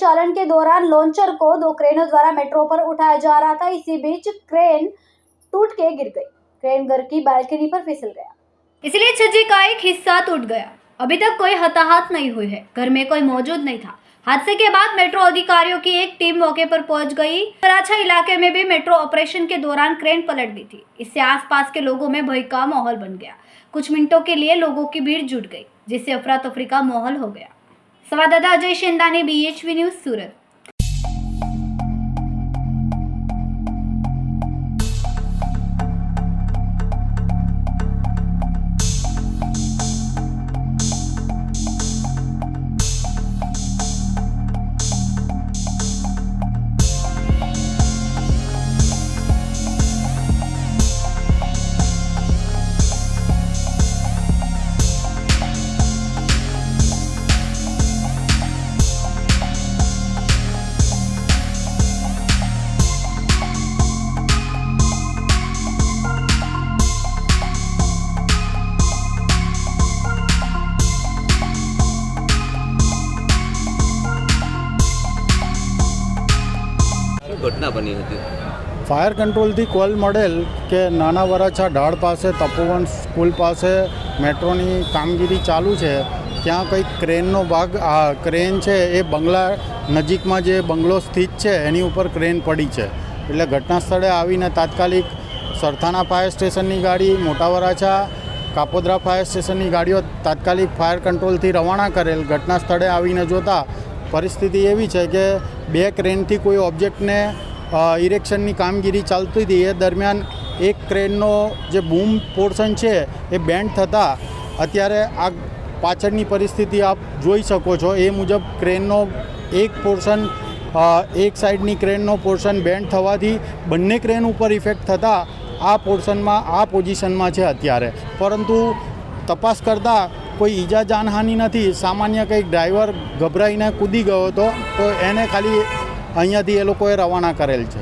परिचालन के दौरान लॉन्चर को 2 क्रेनों द्वारा मेट्रो पर उठाया जा रहा था। इसी बीच क्रेन टूट के गिर गई। क्रेन घर की बालकनी पर फिसल गया, इसलिए छज्जे का एक हिस्सा टूट गया। अभी तक कोई हताहत नहीं हुई है। घर में कोई मौजूद नहीं था। हादसे के बाद मेट्रो अधिकारियों की एक टीम मौके पर पहुंच गई। कराचा इलाके में भी मेट्रो ऑपरेशन के दौरान क्रेन पलट गई थी। इससे आसपास के लोगों में भय का माहौल बन गया। कुछ मिनटों के लिए लोगों की भीड़ जुट गई, जिससे अफरा तफरी का माहौल हो गया। संवाददाता अजय शेंदानी, BHV न्यूज, सूरत। ઘટના બની હતી? ફાયર કંટ્રોલથી કોલ મળેલ કે નાના વરાછા ઢાળ પાસે તપોવન સ્કૂલ પાસે મેટ્રોની કામગીરી ચાલુ છે, ત્યાં કંઈક ક્રેનનો ભાગ ક્રેન છે એ બંગલા નજીકમાં જે બંગલો સ્થિત છે એની ઉપર ક્રેન પડી છે. એટલે ઘટના સ્થળે આવીને તાત્કાલિક સરથાના ફાયર સ્ટેશનની ગાડી, મોટા વરાછા, કાપોદ્રા ફાયર સ્ટેશનની ગાડીઓ તાત્કાલિક ફાયર કંટ્રોલથી રવાના કરેલ. ઘટના સ્થળે આવીને જોતા પરિસ્થિતિ એવી છે કે 2 ક્રેનથી કોઈ ઓબ્જેક્ટને ઇરેક્શનની કામગીરી ચાલતી હતી. એ દરમિયાન એક ક્રેનનો જે બૂમ પોર્શન છે એ બેન્ડ થતાં અત્યારે આ પાછળની પરિસ્થિતિ આપ જોઈ શકો છો. એ મુજબ ક્રેનનો એક પોર્શન, એક સાઈડની ક્રેનનો પોર્શન બેન્ડ થવાથી બંને ક્રેન ઉપર ઇફેક્ટ થતાં આ પોર્શનમાં આ પોઝિશનમાં છે અત્યારે. પરંતુ તપાસ કરતાં કોઈ ઈજા જાનહાનિ નથી. સામાન્ય કંઈક ડ્રાઈવર ગભરાઈને કૂદી ગયો હતો, તો એને ખાલી અહીંયાથી એ લોકોએ રવાના કરેલ છે.